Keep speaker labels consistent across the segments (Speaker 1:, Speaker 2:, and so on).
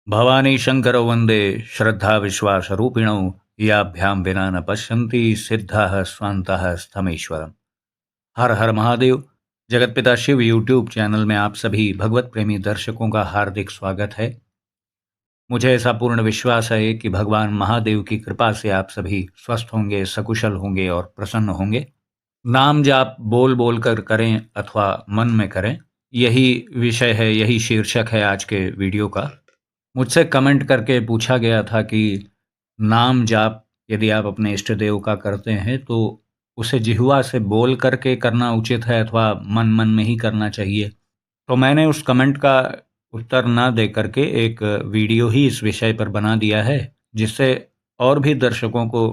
Speaker 1: भवानी शंकरौ वंदे श्रद्धा विश्वास रूपिणौ याभ्याम विना न पश्यन्ति सिद्धाः स्वान्ताः स्थमेश्वरम्। हर हर महादेव। जगतपिता शिव यूट्यूब चैनल में आप सभी भगवत प्रेमी दर्शकों का हार्दिक स्वागत है। मुझे ऐसा पूर्ण विश्वास है कि भगवान महादेव की कृपा से आप सभी स्वस्थ होंगे, सकुशल होंगे और प्रसन्न होंगे। नाम जाप बोल बोल कर करें अथवा मन में करें, यही विषय है, यही शीर्षक है आज के वीडियो का। मुझसे कमेंट करके पूछा गया था कि नाम जाप यदि आप अपने इष्ट देव का करते हैं तो उसे जिह्वा से बोल करके करना उचित है अथवा मन मन में ही करना चाहिए। तो मैंने उस कमेंट का उत्तर ना दे करके एक वीडियो ही इस विषय पर बना दिया है, जिससे और भी दर्शकों को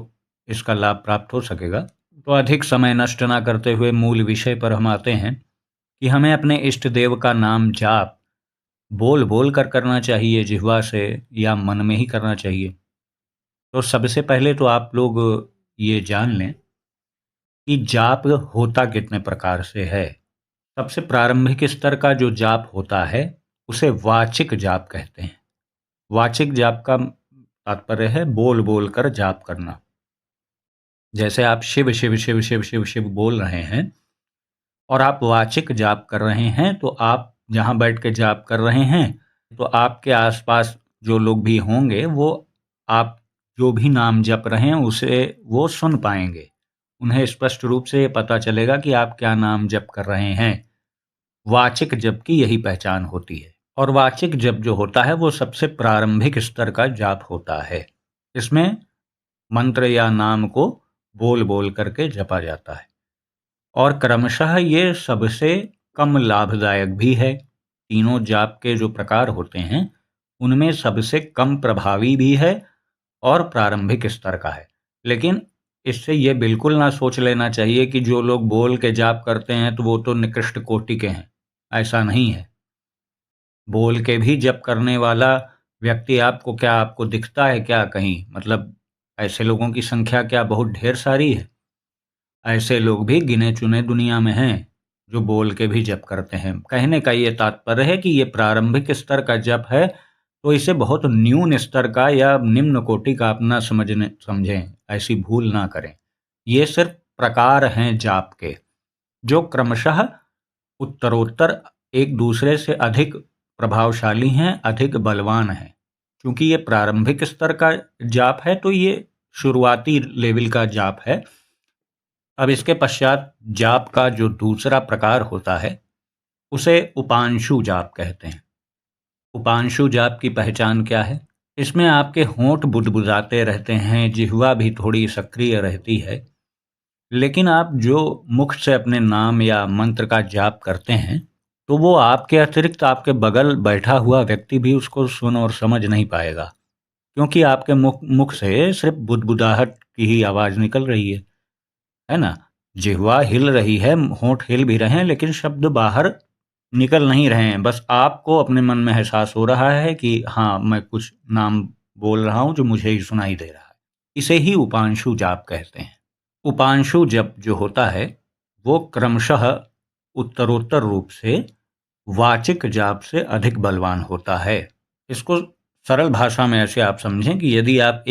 Speaker 1: इसका लाभ प्राप्त हो सकेगा। तो अधिक समय नष्ट ना करते हुए मूल विषय पर हम आते हैं कि हमें अपने इष्ट देव का नाम जाप बोल बोल कर करना चाहिए, जिह्वा से, या मन में ही करना चाहिए। तो सबसे पहले तो आप लोग ये जान लें कि जाप होता कितने प्रकार से है। सबसे प्रारंभिक स्तर का जो जाप होता है उसे वाचिक जाप कहते हैं। वाचिक जाप का तात्पर्य है बोल बोल कर जाप करना। जैसे आप शिव शिव शिव शिव शिव शिव बोल रहे हैं और आप वाचिक जाप कर रहे हैं, तो आप जहाँ बैठ के जाप कर रहे हैं तो आपके आसपास जो लोग भी होंगे वो आप जो भी नाम जप रहे हैं उसे वो सुन पाएंगे। उन्हें स्पष्ट रूप से पता चलेगा कि आप क्या नाम जप कर रहे हैं। वाचिक जप की यही पहचान होती है। और वाचिक जप जो होता है वो सबसे प्रारंभिक स्तर का जाप होता है। इसमें मंत्र या नाम को बोल बोल करके जपा जाता है और क्रमशः ये सबसे कम लाभदायक भी है। तीनों जाप के जो प्रकार होते हैं उनमें सबसे कम प्रभावी भी है और प्रारंभिक स्तर का है। लेकिन इससे ये बिल्कुल ना सोच लेना चाहिए कि जो लोग बोल के जाप करते हैं तो वो तो निकृष्ट कोटि के हैं। ऐसा नहीं है। बोल के भी जप करने वाला व्यक्ति आपको दिखता है क्या कहीं? मतलब ऐसे लोगों की संख्या क्या बहुत ढेर सारी है? ऐसे लोग भी गिने चुने दुनिया में हैं जो बोल के भी जप करते हैं। कहने का ये तात्पर्य है कि ये प्रारंभिक स्तर का जप है, तो इसे बहुत न्यून स्तर का या निम्न कोटि का आप ना समझें, ऐसी भूल ना करें। ये सिर्फ प्रकार हैं जाप के, जो क्रमशः उत्तरोत्तर एक दूसरे से अधिक प्रभावशाली हैं, अधिक बलवान हैं। क्योंकि ये प्रारंभिक स्तर का जाप है तो ये शुरुआती लेवल का जाप है। अब इसके पश्चात जाप का जो दूसरा प्रकार होता है उसे उपांशु जाप कहते हैं। उपांशु जाप की पहचान क्या है? इसमें आपके होंठ बुदबुदाते रहते हैं, जिह्वा भी थोड़ी सक्रिय रहती है, लेकिन आप जो मुख से अपने नाम या मंत्र का जाप करते हैं तो वो आपके अतिरिक्त आपके बगल बैठा हुआ व्यक्ति भी उसको सुन और समझ नहीं पाएगा, क्योंकि आपके मुख मुख से सिर्फ बुदबुदाहट की ही आवाज़ निकल रही है ना? जिह्वा हिल रही है, होंठ हिल भी रहे हैं, लेकिन शब्द बाहर निकल नहीं रहे हैं। बस आपको अपने मन में एहसास हो रहा है कि हाँ, मैं कुछ नाम बोल रहा हूँ जो मुझे ही सुनाई दे रहा है। इसे ही उपांशु जाप कहते हैं। उपांशु जप जो होता है वो क्रमशः उत्तरोत्तर रूप से वाचिक जाप से अधिक बलवान होता है। इसको सरल भाषा में ऐसे आप समझें कि यदि आप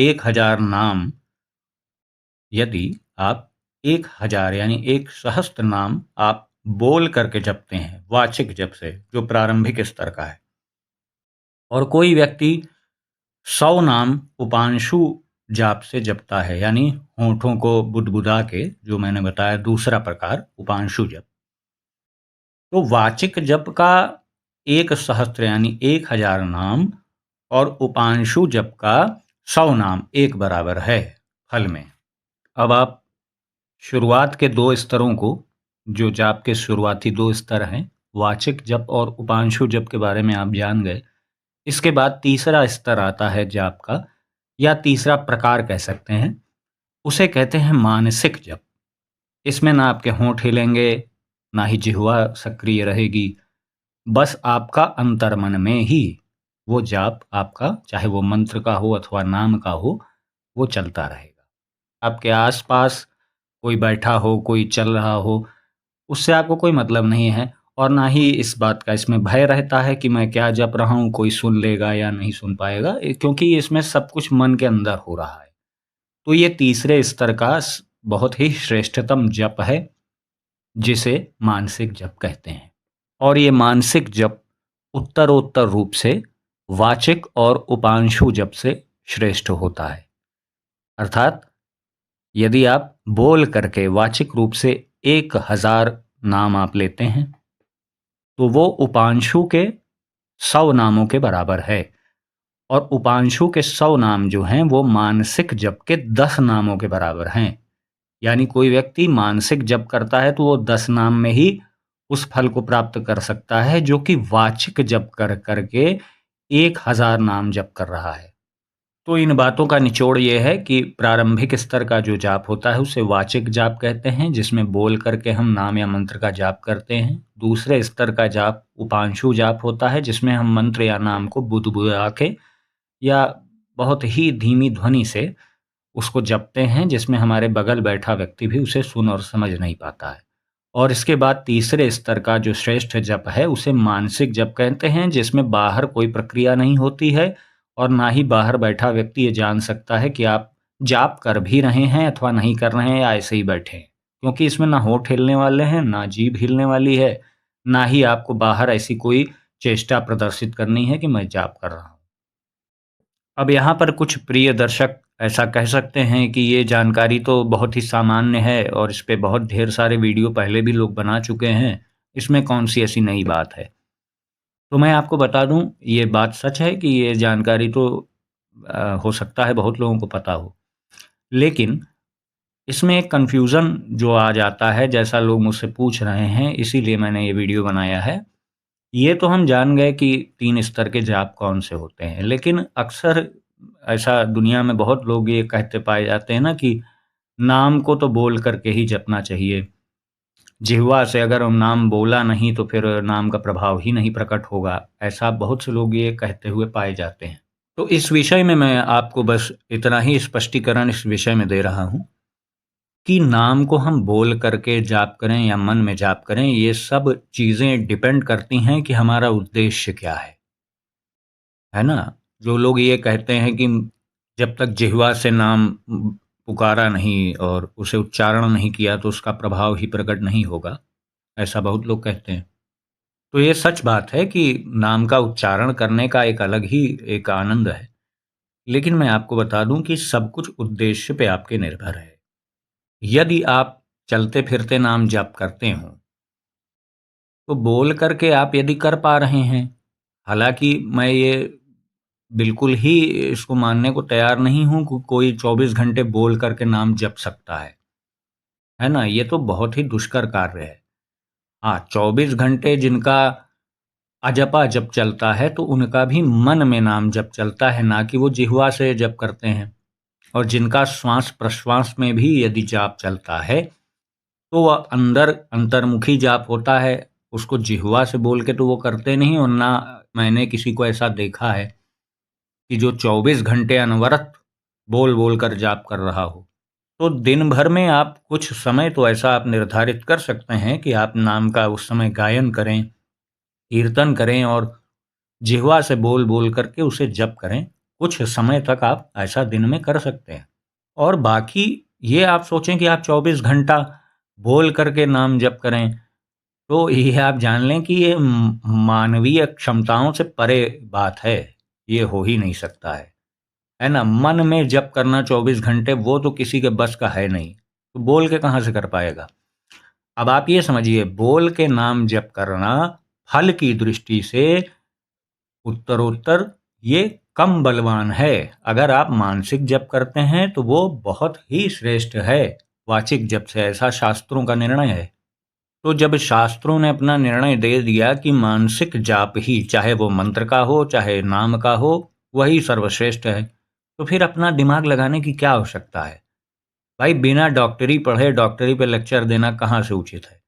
Speaker 1: 1000 यानी 1 सहस्त्र नाम आप बोल करके जपते हैं वाचिक जप से, जो प्रारंभिक स्तर का है, और कोई व्यक्ति 100 नाम उपांशु जाप से जपता है, यानी होठों को बुदबुदा के, जो मैंने बताया दूसरा प्रकार उपांशु जप, तो वाचिक जप का 1 सहस्त्र यानी 1000 नाम और उपांशु जप का 100 नाम एक बराबर है फल में। अब आप शुरुआत के 2 स्तरों को, जो जाप के शुरुआती 2 स्तर हैं, वाचिक जप और उपांशु जप के बारे में आप जान गए। इसके बाद तीसरा स्तर आता है जाप का, या तीसरा प्रकार कह सकते हैं, उसे कहते हैं मानसिक जप। इसमें ना आपके होंठ हिलेंगे, ना ही जिह्वा सक्रिय रहेगी, बस आपका अंतर्मन में ही वो जाप आपका, चाहे वो मंत्र का हो अथवा नाम का हो, वो चलता रहेगा। आपके आसपास कोई बैठा हो, कोई चल रहा हो, उससे आपको कोई मतलब नहीं है, और ना ही इस बात का इसमें भय रहता है कि मैं क्या जप रहा हूँ, कोई सुन लेगा या नहीं सुन पाएगा, क्योंकि इसमें सब कुछ मन के अंदर हो रहा है। तो ये तीसरे स्तर का बहुत ही श्रेष्ठतम जप है, जिसे मानसिक जप कहते हैं। और ये मानसिक जप उत्तरोत्तर रूप से वाचिक और उपांशु जप से श्रेष्ठ होता है। अर्थात यदि आप बोल करके वाचिक रूप से 1000 नाम आप लेते हैं, तो वो उपांशु के 100 नामों के बराबर है। और उपांशु के 100 नाम जो हैं वो मानसिक जप के 10 नामों के बराबर हैं। यानी कोई व्यक्ति मानसिक जप करता है तो वो 10 नाम में ही उस फल को प्राप्त कर सकता है जो कि वाचिक जप कर करके 1000 नाम जप कर रहा है। तो इन बातों का निचोड़ ये है कि प्रारंभिक स्तर का जो जाप होता है उसे वाचिक जाप कहते हैं, जिसमें बोल करके हम नाम या मंत्र का जाप करते हैं। दूसरे स्तर का जाप उपांशु जाप होता है, जिसमें हम मंत्र या नाम को बुदबुदा के या बहुत ही धीमी ध्वनि से उसको जपते हैं, जिसमें हमारे बगल बैठा व्यक्ति भी उसे सुन और समझ नहीं पाता है। और इसके बाद तीसरे स्तर का जो श्रेष्ठ जप है उसे मानसिक जप कहते हैं, जिसमें बाहर कोई प्रक्रिया नहीं होती है और ना ही बाहर बैठा व्यक्ति ये जान सकता है कि आप जाप कर भी रहे हैं अथवा नहीं कर रहे हैं या ऐसे ही बैठे हैं, क्योंकि इसमें ना होंठ हिलने वाले हैं, ना जीभ हिलने वाली है, ना ही आपको बाहर ऐसी कोई चेष्टा प्रदर्शित करनी है कि मैं जाप कर रहा हूँ। अब यहाँ पर कुछ प्रिय दर्शक ऐसा कह सकते हैं कि ये जानकारी तो बहुत ही सामान्य है और इस पे बहुत ढेर सारे वीडियो पहले भी लोग बना चुके हैं, इसमें कौन-सी ऐसी नई बात है? तो मैं आपको बता दूँ, ये बात सच है कि ये जानकारी तो हो सकता है बहुत लोगों को पता हो। लेकिन इसमें एक कन्फ्यूज़न जो आ जाता है, जैसा लोग मुझसे पूछ रहे हैं, इसीलिए मैंने ये वीडियो बनाया है। ये तो हम जान गए कि 3 स्तर के जाप कौन से होते हैं, लेकिन अक्सर ऐसा दुनिया में बहुत लोग ये कहते पाए जाते हैं ना कि नाम को तो बोल करके ही जपना चाहिए। जिह्वा से अगर हम नाम बोला नहीं तो फिर नाम का प्रभाव ही नहीं प्रकट होगा। ऐसा बहुत से लोग ये कहते हुए पाए जाते हैं। तो इस विषय में मैं आपको बस इतना ही स्पष्टीकरण इस विषय में दे रहा हूँ कि नाम को हम बोल करके जाप करें या मन में जाप करें, ये सब चीज़ें डिपेंड करती हैं कि हमारा उद्देश्य क्या है ना? जो लोग ये कहते हैं कि जब तक जिह्वा से नाम पुकारा नहीं और उसे उच्चारण नहीं किया तो उसका प्रभाव ही प्रकट नहीं होगा, ऐसा बहुत लोग कहते हैं। तो ये सच बात है कि नाम का उच्चारण करने का एक अलग ही एक आनंद है। लेकिन मैं आपको बता दूं कि सब कुछ उद्देश्य पे आपके निर्भर है। यदि आप चलते-फिरते नाम जप करते हो, तो बोल करके आप यदि कर पा रहे हैं, हालाँकि मैं ये बिल्कुल ही इसको मानने को तैयार नहीं हूँ कि कोई 24 घंटे बोल करके नाम जप सकता है ना? ये तो बहुत ही दुष्कर कार्य है। हाँ, 24 घंटे जिनका अजपा जप चलता है, तो उनका भी मन में नाम जप चलता है, ना कि वो जिह्वा से जप करते हैं। और जिनका श्वास-प्रश्वास में भी यदि जाप चलता है, तो वह अंदर अंतर्मुखी जाप होता है, उसको जिह्वा से बोल के तो वो करते नहीं। और ना मैंने किसी को ऐसा देखा है कि जो 24 घंटे अनवरत बोल-बोल कर जाप कर रहा हो। तो दिन भर में आप कुछ समय तो ऐसा आप निर्धारित कर सकते हैं कि आप नाम का उस समय गायन करें, कीर्तन करें और जिह्वा से बोल-बोल करके उसे जप करें। कुछ समय तक आप ऐसा दिन में कर सकते हैं। और बाकी ये आप सोचें कि आप 24 घंटा बोल करके नाम जप करें, तो ये आप जान लें कि ये मानवीय क्षमताओं से परे बात है। ये हो ही नहीं सकता है ना? मन में जप करना 24 घंटे वो तो किसी के बस का है नहीं, तो बोल के कहाँ से कर पाएगा? अब आप ये समझिए, बोल के नाम जप करना फल की दृष्टि से उत्तरोत्तर ये कम बलवान है। अगर आप मानसिक जप करते हैं तो वो बहुत ही श्रेष्ठ है वाचिक जप से, ऐसा शास्त्रों का निर्णय है। तो जब शास्त्रों ने अपना निर्णय दे दिया कि मानसिक जाप ही, चाहे वो मंत्र का हो चाहे नाम का हो, वही सर्वश्रेष्ठ है, तो फिर अपना दिमाग लगाने की क्या आवश्यकता है? भाई बिना डॉक्टरी पढ़े डॉक्टरी पे लेक्चर देना कहाँ से उचित है?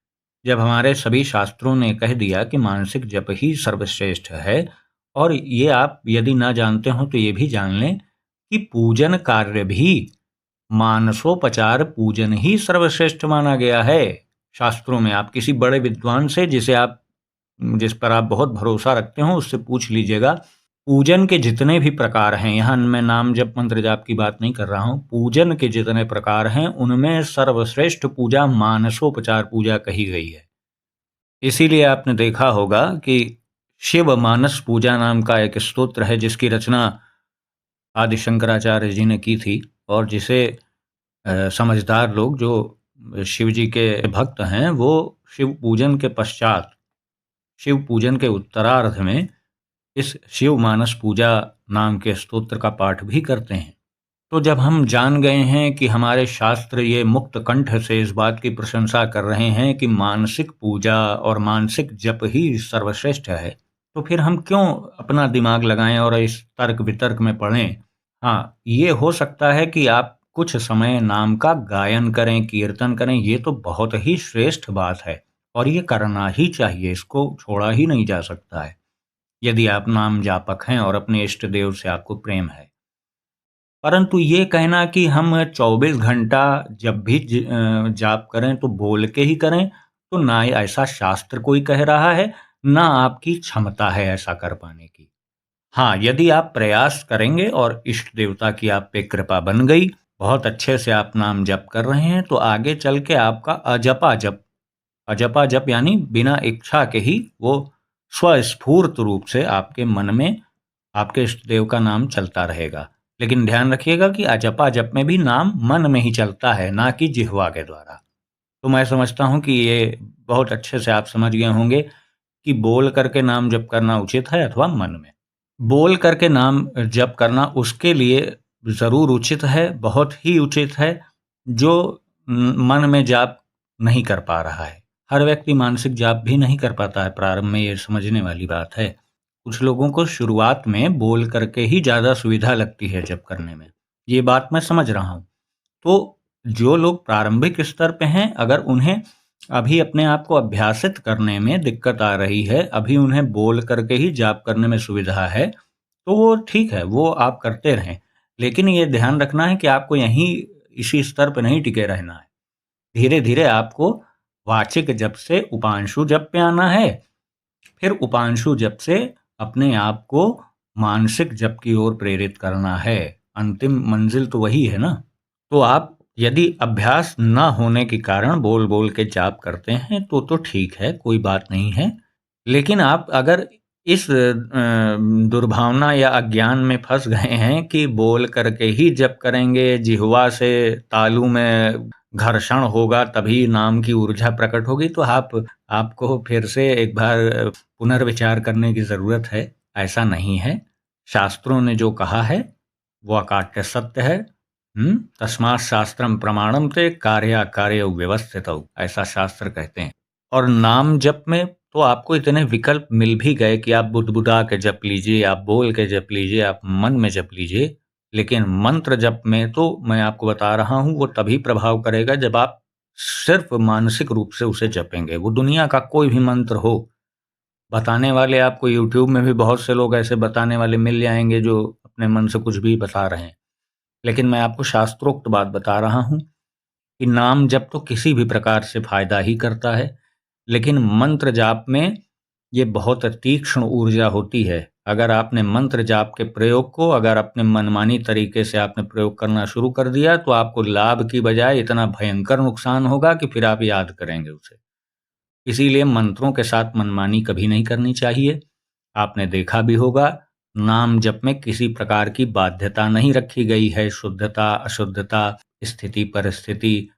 Speaker 1: जब हमारे सभी शास्त्रों ने कह दिया कि मानसिक जप ही सर्वश्रेष्ठ है। और ये आप यदि ना जानते हो तो ये भी जान लें कि पूजन कार्य भी मानसोपचार पूजन ही सर्वश्रेष्ठ माना गया है शास्त्रों में। आप किसी बड़े विद्वान से, जिसे आप जिस पर आप बहुत भरोसा रखते हो उससे पूछ लीजिएगा। पूजन के जितने भी प्रकार हैं, यहाँ मैं नाम जप मंत्र जाप की बात नहीं कर रहा हूँ, पूजन के जितने प्रकार हैं उनमें सर्वश्रेष्ठ पूजा मानसोपचार पूजा कही गई है। इसीलिए आपने देखा होगा कि शिव मानस पूजा नाम का एक स्तोत्र है जिसकी रचना आदि शंकराचार्य जी ने की थी, और जिसे समझदार लोग जो शिव जी के भक्त हैं वो शिव पूजन के पश्चात, शिव पूजन के उत्तरार्ध में इस शिव मानस पूजा नाम के स्तोत्र का पाठ भी करते हैं। तो जब हम जान गए हैं कि हमारे शास्त्र ये मुक्त कंठ से इस बात की प्रशंसा कर रहे हैं कि मानसिक पूजा और मानसिक जप ही सर्वश्रेष्ठ है, तो फिर हम क्यों अपना दिमाग लगाएं और इस तर्क वितर्क में पड़ें। हाँ, ये हो सकता है कि आप कुछ समय नाम का गायन करें, कीर्तन करें, ये तो बहुत ही श्रेष्ठ बात है और ये करना ही चाहिए, इसको छोड़ा ही नहीं जा सकता है यदि आप नाम जापक हैं और अपने इष्ट देव से आपको प्रेम है। परंतु ये कहना कि हम 24 घंटा जब भी जाप करें तो बोल के ही करें, तो ना ऐसा शास्त्र कोई कह रहा है, ना आपकी क्षमता है ऐसा कर पाने की। हाँ, यदि आप प्रयास करेंगे और इष्ट देवता की आप पे कृपा बन गई, बहुत अच्छे से आप नाम जप कर रहे हैं, तो आगे चल के आपका अजपा जप, अजपा जप यानी बिना इच्छा के ही वो स्वस्फूर्त रूप से आपके मन में आपके इष्ट देव का नाम चलता रहेगा। लेकिन ध्यान रखिएगा कि अजपा जप में भी नाम मन में ही चलता है, ना कि जिह्वा के द्वारा। तो मैं समझता हूँ कि ये बहुत अच्छे से आप समझ गए होंगे कि बोल करके नाम जप करना उचित है अथवा मन में। बोल करके नाम जप करना उसके लिए ज़रूर उचित है, बहुत ही उचित है, जो मन में जाप नहीं कर पा रहा है। हर व्यक्ति मानसिक जाप भी नहीं कर पाता है प्रारंभ में, ये समझने वाली बात है। कुछ लोगों को शुरुआत में बोल करके ही ज़्यादा सुविधा लगती है जप करने में, ये बात मैं समझ रहा हूँ। तो जो लोग प्रारंभिक स्तर पे हैं, अगर उन्हें अभी अपने आप को अभ्यासित करने में दिक्कत आ रही है, अभी उन्हें बोल करके ही जाप करने में सुविधा है, तो वो ठीक है, वो आप करते रहें। लेकिन ये ध्यान रखना है कि आपको यहीं इसी स्तर पे नहीं टिके रहना है। धीरे-धीरे आपको वाचिक जप से उपांशु जप पे आना है, फिर उपांशु जप से अपने आप को मानसिक जप की ओर प्रेरित करना है। अंतिम मंजिल तो वही है ना। तो आप यदि अभ्यास ना होने के कारण बोल-बोल के जाप करते हैं तो ठीक है, कोई बात नहीं है। लेकिन आप अगर इस दुर्भावना या अज्ञान में फँस गए हैं कि बोल करके ही जप करेंगे, जिह्वा से तालू में घर्षण होगा तभी नाम की ऊर्जा प्रकट होगी, तो आपको फिर से एक बार पुनर्विचार करने की ज़रूरत है। ऐसा नहीं है। शास्त्रों ने जो कहा है, वो अकाट्य सत्य है। तस्मात् शास्त्रम प्रमाणम ते कार्याकार्यौ व्यवस्थितौ, ऐसा शास्त्र कहते हैं। और नाम जप में तो आपको इतने विकल्प मिल भी गए कि आप बुदबुदा के जप लीजिए, आप बोल के जप लीजिए, आप मन में जप लीजिए। लेकिन मंत्र जप में तो मैं आपको बता रहा हूँ, वो तभी प्रभाव करेगा जब आप सिर्फ मानसिक रूप से उसे जपेंगे। वो दुनिया का कोई भी मंत्र हो, बताने वाले आपको यूट्यूब में भी बहुत से लोग ऐसे बताने वाले मिल जाएँगे जो अपने मन से कुछ भी बता रहे हैं। लेकिन मैं आपको शास्त्रोक्त बात बता रहा हूँ कि नाम जप तो किसी भी प्रकार से फ़ायदा ही करता है, लेकिन मंत्र जाप में ये बहुत तीक्ष्ण ऊर्जा होती है। अगर आपने मंत्र जाप के प्रयोग को अगर अपने मनमानी तरीके से आपने प्रयोग करना शुरू कर दिया, तो आपको लाभ की बजाय इतना भयंकर नुकसान होगा कि फिर आप याद करेंगे उसे। इसीलिए मंत्रों के साथ मनमानी कभी नहीं करनी चाहिए। आपने देखा भी होगा, नाम जप में किसी प्रकार की बाध्यता नहीं रखी गई है, शुद्धता, अशुद्धता, स्थिति, परिस्थिति।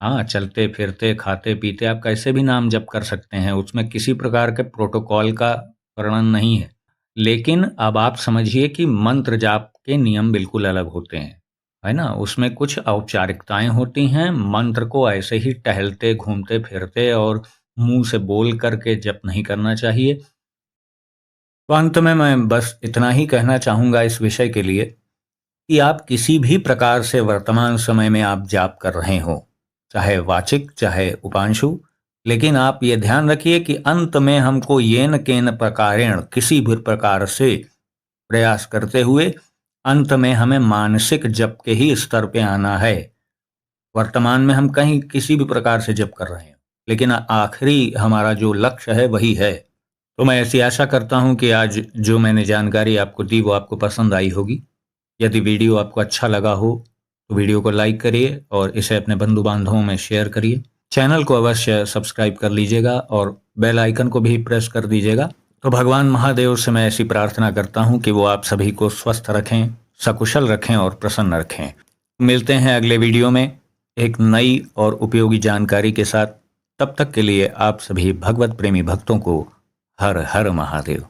Speaker 1: हाँ, चलते-फिरते, खाते-पीते आप कैसे भी नाम जप कर सकते हैं, उसमें किसी प्रकार के प्रोटोकॉल का वर्णन नहीं है। लेकिन अब आप समझिए कि मंत्र जाप के नियम बिल्कुल अलग होते हैं, है ना? उसमें कुछ औपचारिकताएँ होती हैं, मंत्र को ऐसे ही टहलते, घूमते-फिरते और मुँह से बोल कर के जप नहीं करना चाहिए। तो अंत में मैं बस इतना ही कहना चाहूँगा इस विषय के लिए कि आप किसी भी प्रकार से वर्तमान समय में आप जाप कर रहे हो, चाहे वाचिक, चाहे उपांशु, लेकिन आप ये ध्यान रखिए कि अंत में हमको येन केन प्रकारेण किसी भी प्रकार से प्रयास करते हुए अंत में हमें मानसिक जप के ही स्तर पे आना है। वर्तमान में हम कहीं किसी भी प्रकार से जप कर रहे हैं, लेकिन आखिरी हमारा जो लक्ष्य है वही है तो मैं ऐसी आशा करता हूँ कि आज जो मैंने जानकारी आपको दी वो आपको पसंद आई होगी। यदि वीडियो आपको अच्छा लगा हो तो वीडियो को लाइक करिए और इसे अपने बंधु बांधवों में शेयर करिए। चैनल को अवश्य सब्सक्राइब कर लीजिएगा और बेल आइकन को भी प्रेस कर दीजिएगा। तो भगवान महादेव से मैं ऐसी प्रार्थना करता हूँ कि वो आप सभी को स्वस्थ रखें, सकुशल रखें और प्रसन्न रखें। मिलते हैं अगले वीडियो में एक नई और उपयोगी जानकारी के साथ। तब तक के लिए आप सभी भगवत प्रेमी भक्तों को हर हर महादेव।